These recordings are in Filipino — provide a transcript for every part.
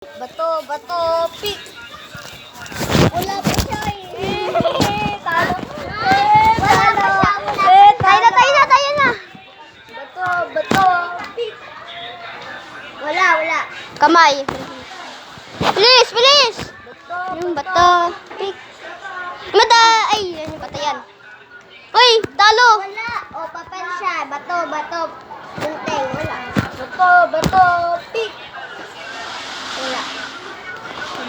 Bato, bato, pick. Wala pa siya eh. Talo. Talo. Tayo na. Bato, bato, pick. Wala. Kamay. Bilis, bilis! Bato, Yung bato. Pick. Mata! Ay, yan yung batayan. Uy, talo! Wala. O, papel siya. Bato, bato. Bunteng, wala. Bato, bato, pick. Wala.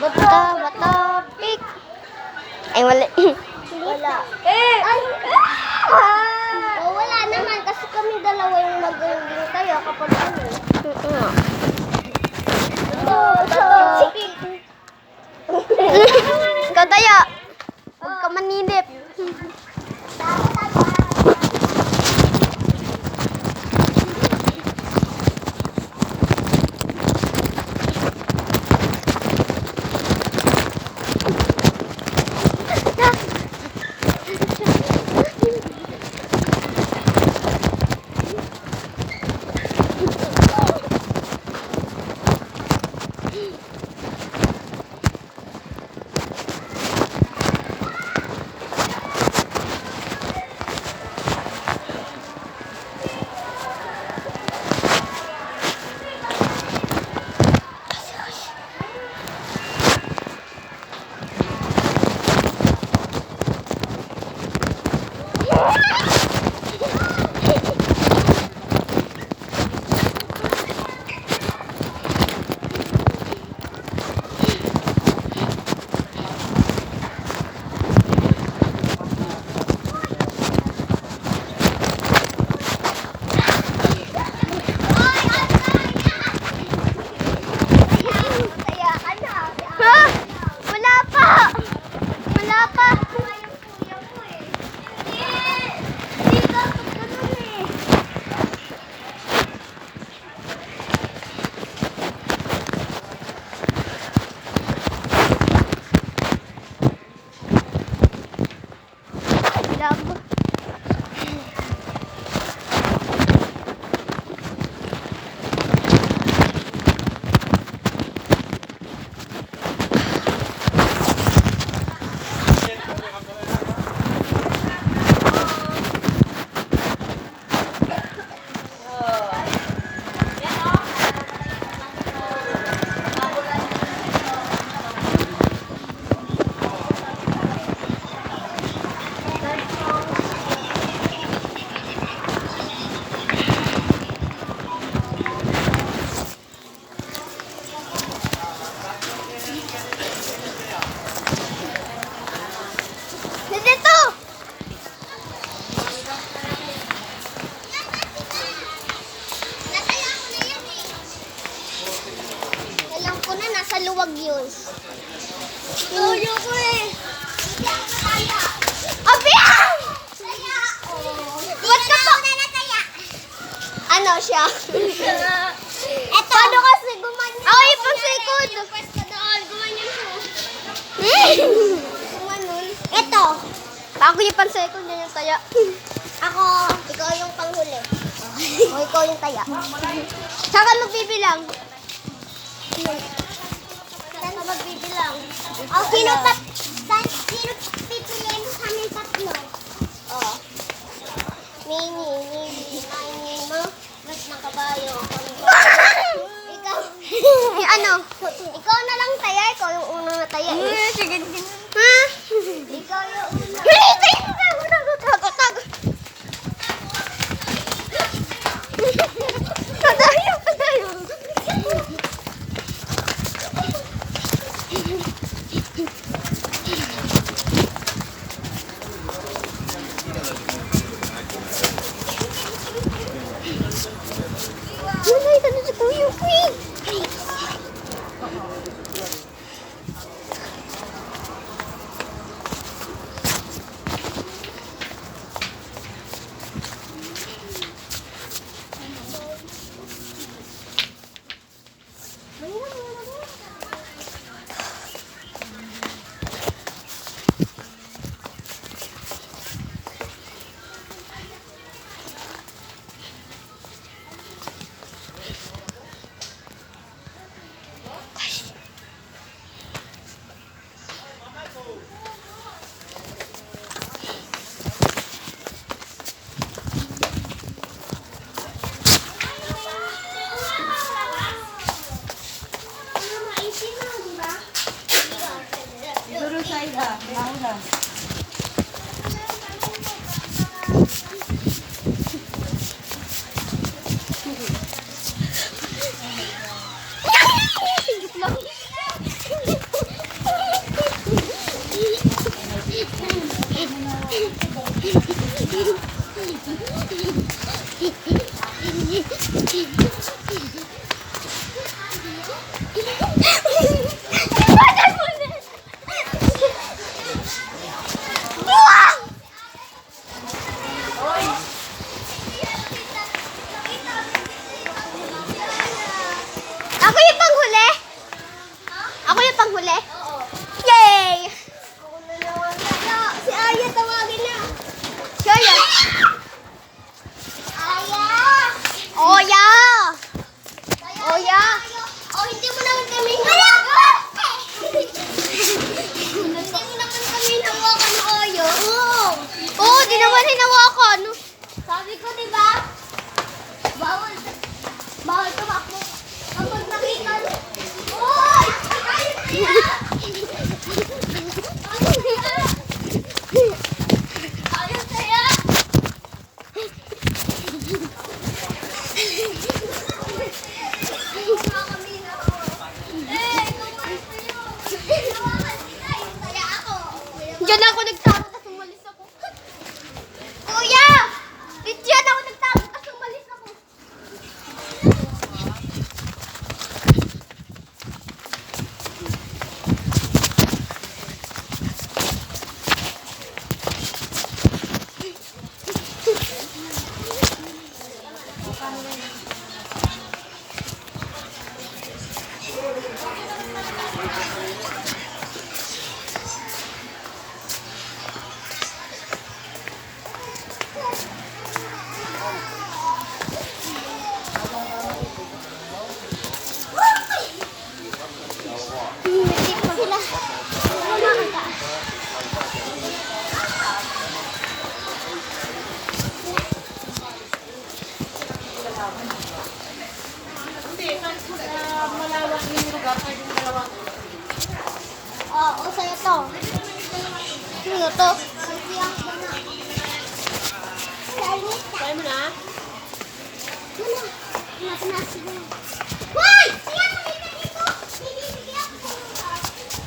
Bato, bato, pick. Ay, wala. Wala. Ay! O, wala naman. Kasi kami dalawa yung mag-uling tayo kapag ano. Bato, bato, pick. Ikaw tayo. Huwag ka manilip. Ha? Wala pa! Wala pa! Labo. Nandito! Nataya ko na yan eh. Alam ko na, nasa luwag yun. Tuyo ko eh. Hindi ako nataya. Abiyang! Taya! Ba't ka pa? Ano siya? Eto. Paano kasi gumanyan? Ako yung pagsikod. Pwesto doon, gumanyan ko. Hmm? Gumanon. Eto. Ako yung pansayko niya yung taya. Ako, ikaw yung panghuli. O ikaw yung taya. Saan ka magbibilang? Saan ka magbibilang? Sino pipiliin mo sa amin tatlo? Oh. Mini mo. Mas ng kabayo. Ikaw. Eh, ano? Ikaw na lang taya. Ikaw yung unang nataya. Sige. Ha? Ikaw yung unang. Padayo. Wala, ito na si Kuya Queen. Ako yung panghuli? Ako yung panghuli? Yay! Ako na naman kaya. Si Aya, tawagin na. Si Aya. Aya! Oya! Oya! Oh, hindi mo naman kami hawakan. Hindi mo naman kami hawakan ng Oyo. Oo, di naman hinawakan. Sabi ko, di ba? Bawal. Bawal tumakbo. Kapag nakita. Oy! Ayun kaya! Diyan ako nagtago tapos umalis ako. Kuya! Diyan ako nagtago tapos umalis ako. Hindi pa sila. Oo, sa'yo to. Sino to? Siyang ko na. Sa'yo mo na? Wala. Wala ka na siguro. Hoy! Kaya kumita dito! Bibibigyan ko.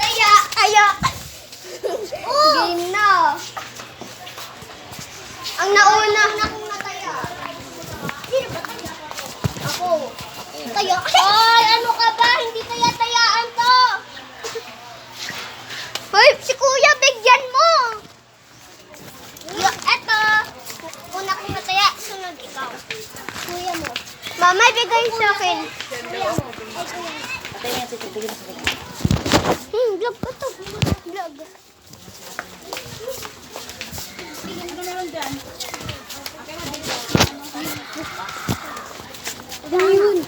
Aya! Aya! Oh! Gina! Ang nauna. Akong nataya. Sino ba taya? Ako. Taya. Ay, ano ka ba? Hindi taya-tayaan to. Hoy, si Kuya, bigyan mo. Eto. Una kong nataya. Sunod ikaw. Kuya mo. Mama, ibigay sa akin. Kuya mo. Ay, kuya. Vlog ko to. Vlog. Bigyan ko na lang dyan. Ayun.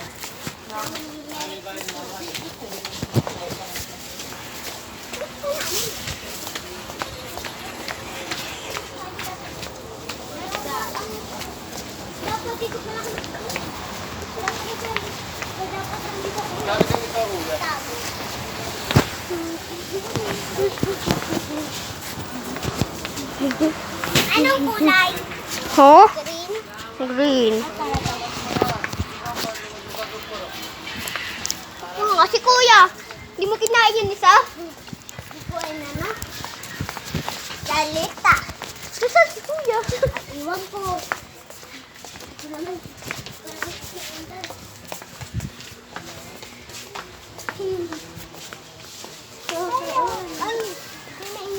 Dapat dito pa lang. Dapat nandito ko. Anong kulay? Huh? Green? Green. Oo nga, si Kuya. Hindi mo kinain yun isa? Hindi ko ay nana. Lalita. Saan si Kuya? Iwan ko. Ito naman.